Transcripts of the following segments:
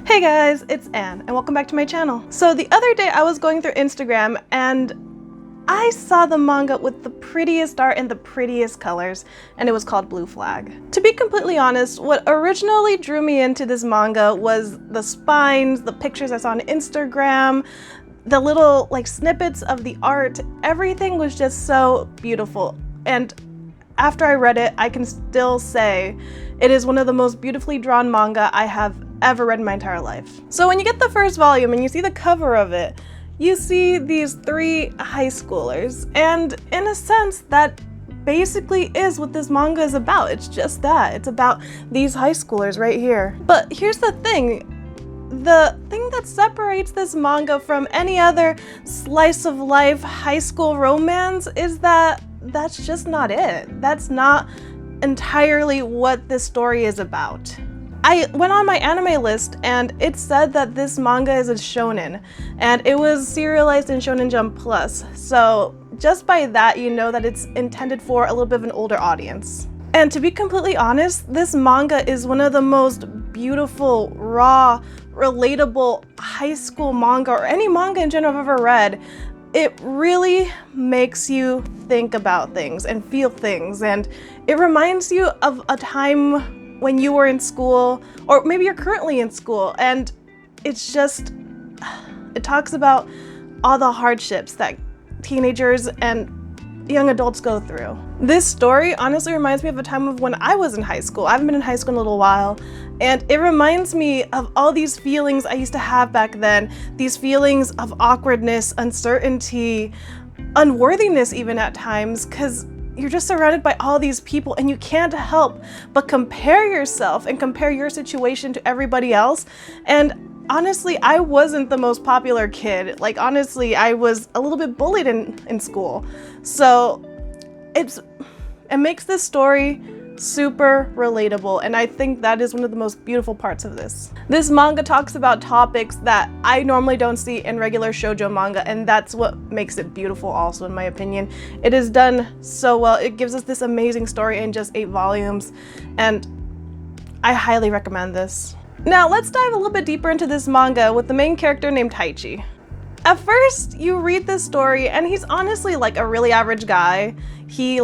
Hey guys, it's Anne and welcome back to my channel. So the other day I was going through Instagram and I saw the manga with the prettiest art and the prettiest colors, and it was called Blue Flag. To be completely honest, what originally drew me into this manga was the spines, the pictures I saw on Instagram, the little snippets of the art. Everything was just so beautiful, and after I read it, I can still say it is one of the most beautifully drawn manga I have ever read in my entire life. So when you get the first volume and you see the cover of it, you see these three high schoolers, and in a sense that basically is what this manga is about. It's just that. It's about these high schoolers right here. But here's the thing that separates this manga from any other slice of life high school romance is that that's just not it. That's not entirely what this story is about. I went on my anime list and it said that this manga is a shonen, and it was serialized in Shonen Jump Plus. So just by that, you know that it's intended for a little bit of an older audience. And to be completely honest, this manga is one of the most beautiful, raw, relatable high school manga, or any manga in general I've ever read. It really makes you think about things and feel things, and it reminds you of a time when you were in school, or maybe you're currently in school, and it's just, it talks about all the hardships that teenagers and young adults go through. This story honestly reminds me of a time of when I was in high school. I haven't been in high school in a little while, and it reminds me of all these feelings I used to have back then, these feelings of awkwardness, uncertainty, unworthiness even at times, because you're just surrounded by all these people and you can't help but compare yourself and compare your situation to everybody else. And honestly, I wasn't the most popular kid. Honestly, I was a little bit bullied in school. So it makes this story super relatable, and I think that is one of the most beautiful parts of this. This manga talks about topics that I normally don't see in regular shoujo manga, and that's what makes it beautiful also, in my opinion. It is done so well. It gives us this amazing story in just 8 volumes, and I highly recommend this. Now let's dive a little bit deeper into this manga with the main character named Taichi. At first, you read this story and he's honestly a really average guy. He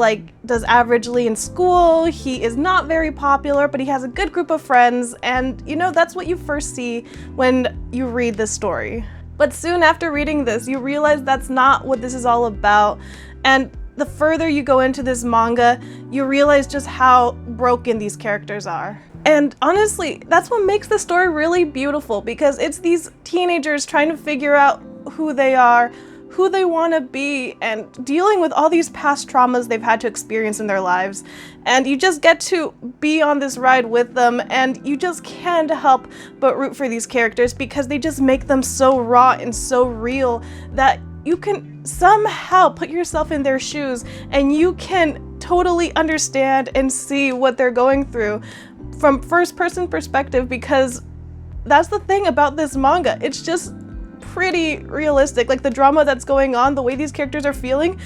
does averagely in school, he is not very popular, but he has a good group of friends, and that's what you first see when you read this story. But soon after reading this, you realize that's not what this is all about, and the further you go into this manga, you realize just how broken these characters are. And honestly, that's what makes the story really beautiful, because it's these teenagers trying to figure out who they are, who they want to be, and dealing with all these past traumas they've had to experience in their lives. And you just get to be on this ride with them, and you just can't help but root for these characters because they just make them so raw and so real that you can somehow put yourself in their shoes and you can totally understand and see what they're going through from first-person perspective, because that's the thing about this manga. It's just pretty realistic. The drama that's going on, the way these characters are feeling,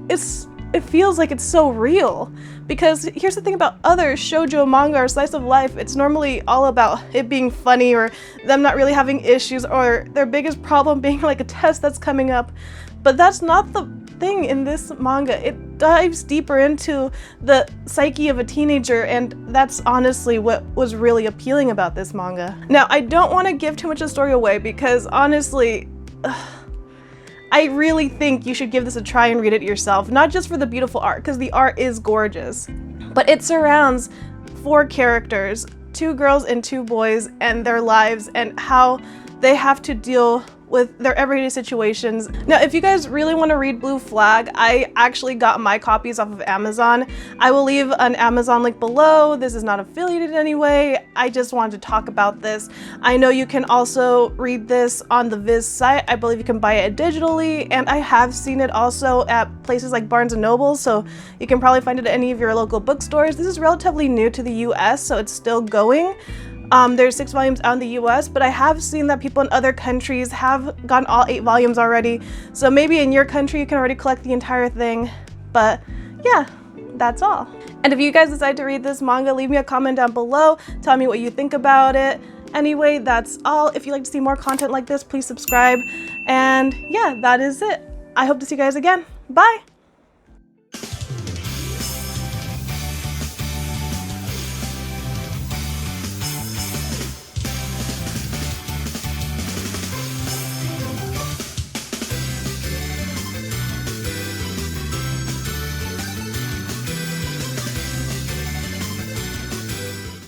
it feels like it's so real. Because here's the thing about other shoujo manga or slice of life, it's normally all about it being funny, or them not really having issues, or their biggest problem being a test that's coming up. But that's not the thing in this manga. It dives deeper into the psyche of a teenager, and that's honestly what was really appealing about this manga. Now, I don't want to give too much of the story away because honestly, I really think you should give this a try and read it yourself, not just for the beautiful art, because the art is gorgeous, but it surrounds 4 characters, 2 girls and 2 boys, and their lives and how they have to deal with their everyday situations. Now, if you guys really want to read Blue Flag, I actually got my copies off of Amazon. I will leave an Amazon link below. This is not affiliated in any way. I just wanted to talk about this. I know you can also read this on the Viz site. I believe you can buy it digitally, and I have seen it also at places like Barnes & Noble, so you can probably find it at any of your local bookstores. This is relatively new to the US, so it's still going. There's 6 volumes out in the US, but I have seen that people in other countries have gotten all 8 volumes already. So maybe in your country you can already collect the entire thing. But yeah, that's all. And if you guys decide to read this manga, leave me a comment down below. Tell me what you think about it. Anyway, that's all. If you'd like to see more content like this, please subscribe. And yeah, that is it. I hope to see you guys again. Bye!